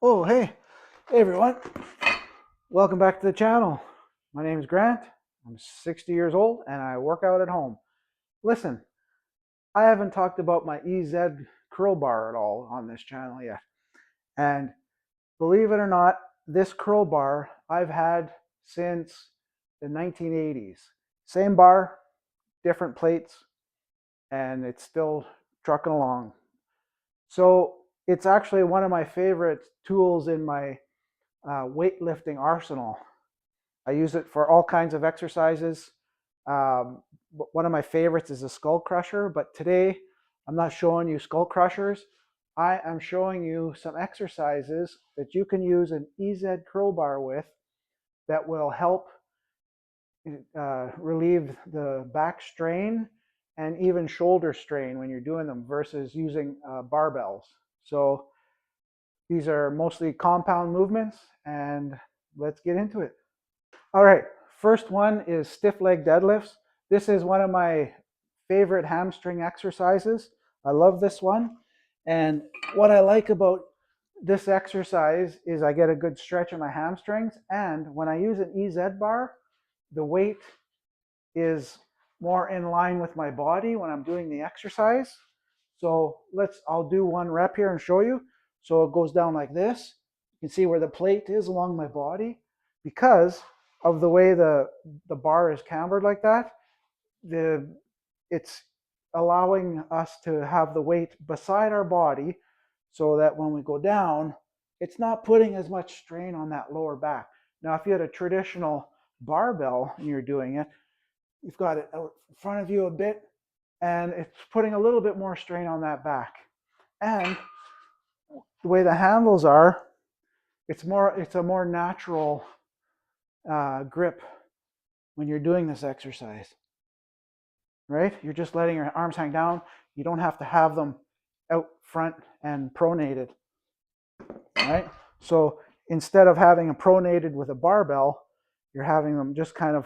Oh, hey everyone. Welcome back to the channel. My name is Grant. I'm 60 years old and I work out at home. Listen, I haven't talked about my EZ curl bar at all on this channel yet. And believe it or not, this curl bar I've had since the 1980s. Same bar, different plates, and it's still trucking along. So it's actually one of my favorite tools in my weightlifting arsenal. I use it for all kinds of exercises. One of my favorites is a skull crusher, but today I'm not showing you skull crushers. I am showing you some exercises that you can use an EZ curl bar with that will help relieve the back strain and even shoulder strain when you're doing them versus using barbells. So these are mostly compound movements, and let's get into it. All right, first one is stiff leg deadlifts. This is one of my favorite hamstring exercises. I love this one. And what I like about this exercise is I get a good stretch in my hamstrings. And when I use an EZ bar, the weight is more in line with my body when I'm doing the exercise. So I'll do one rep here and show you. So it goes down like this. You can see where the plate is along my body. Because of the way the bar is cambered like that, it's allowing us to have the weight beside our body so that when we go down, it's not putting as much strain on that lower back. Now, if you had a traditional barbell and you're doing it, you've got it out in front of you a bit, and it's putting a little bit more strain on that back. And the way the handles are, it's a more natural grip when you're doing this exercise, right? You're just letting your arms hang down. You don't have to have them out front and pronated, right? So instead of having them pronated with a barbell, you're having them just kind of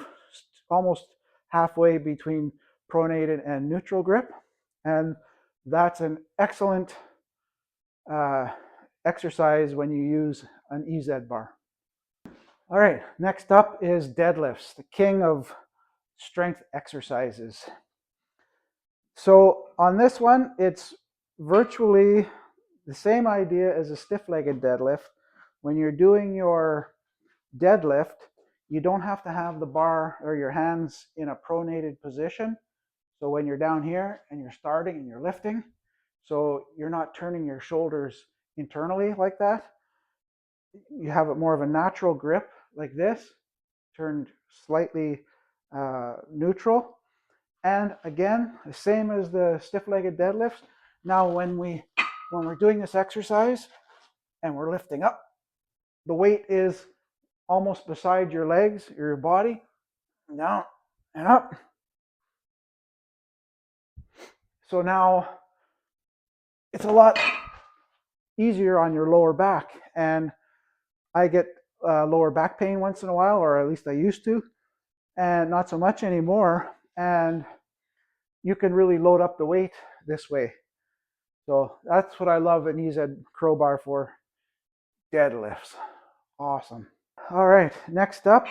almost halfway between pronated and neutral grip. And that's an excellent exercise when you use an EZ bar. All right, next up is deadlifts, the king of strength exercises. So on this one, it's virtually the same idea as a stiff-legged deadlift. When you're doing your deadlift, you don't have to have the bar or your hands in a pronated position. So when you're down here and you're starting and you're lifting, so you're not turning your shoulders internally like that. You have it more of a natural grip like this, turned slightly neutral. And again, the same as the stiff-legged deadlifts. Now when we're doing this exercise and we're lifting up, the weight is almost beside your legs or your body, down and up. So now it's a lot easier on your lower back. And I get lower back pain once in a while, or at least I used to, and not so much anymore. And you can really load up the weight this way. So that's what I love an EZ curl bar for deadlifts. Awesome. All right, next up,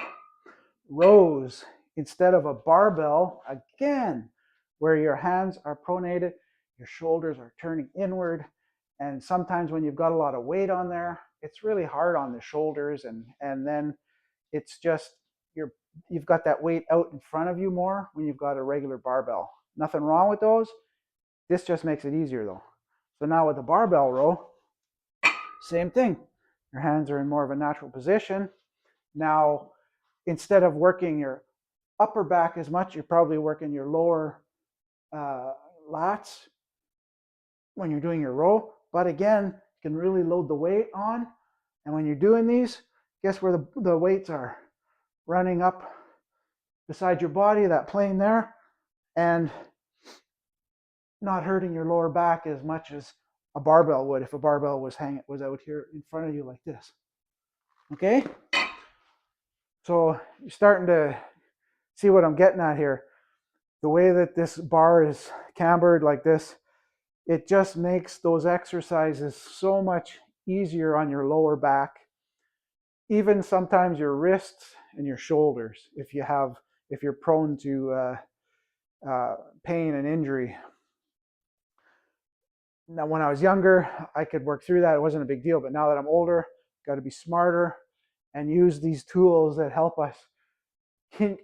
rows. Instead of a barbell, again, where your hands are pronated, your shoulders are turning inward. And sometimes when you've got a lot of weight on there, it's really hard on the shoulders. And then it's just, you've got that weight out in front of you more when you've got a regular barbell. Nothing wrong with those. This just makes it easier though. So now with the barbell row, same thing. Your hands are in more of a natural position. Now, instead of working your upper back as much, you're probably working your lower lats when you're doing your row. But again, you can really load the weight on. And when you're doing these, guess where the weights are? Running up beside your body, that plane there, and not hurting your lower back as much as a barbell would if a barbell was out here in front of you like this. Okay? So you're starting to see what I'm getting at here. The way that this bar is cambered like this, it just makes those exercises so much easier on your lower back, even sometimes your wrists and your shoulders if you're prone to pain and injury. Now, when I was younger, I could work through that. It wasn't a big deal. But now that I'm older, got to be smarter and use these tools that help us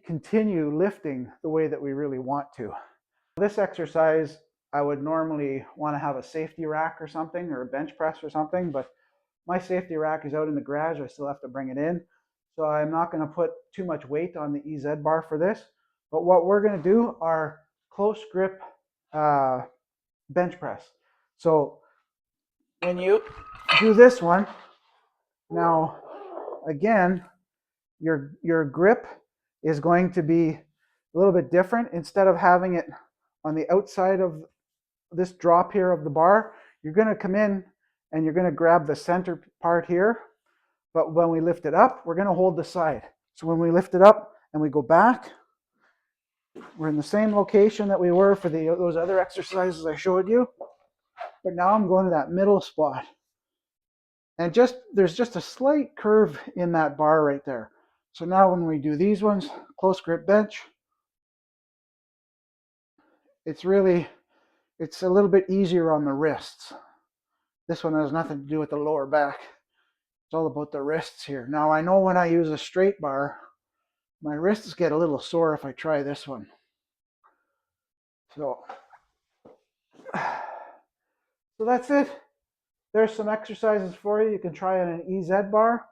continue lifting the way that we really want to. This exercise, I would normally want to have a safety rack or something, or a bench press or something, but my safety rack is out in the garage. I still have to bring it in. So I'm not going to put too much weight on the EZ bar for this. But what we're going to do are close grip bench press. So when you do this one, now again, your grip is going to be a little bit different. Instead of having it on the outside of this drop here of the bar, you're going to come in and you're going to grab the center part here. But when we lift it up, we're going to hold the side. So when we lift it up and we go back, we're in the same location that we were for those other exercises I showed you. But now I'm going to that middle spot. And there's just a slight curve in that bar right there. So now when we do these ones, close grip bench, it's a little bit easier on the wrists. This one has nothing to do with the lower back. It's all about the wrists here. Now I know when I use a straight bar, my wrists get a little sore if I try this one. So that's it. There's some exercises for you. You can try on an EZ bar.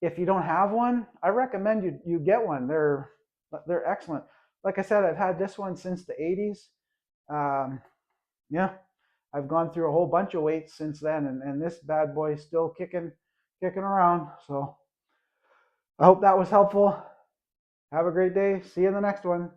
If you don't have one, I recommend you get one. They're excellent. Like I said, I've had this one since the 80s. Yeah, I've gone through a whole bunch of weights since then, and this bad boy is still kicking around. So I hope that was helpful. Have a great day. See you in the next one.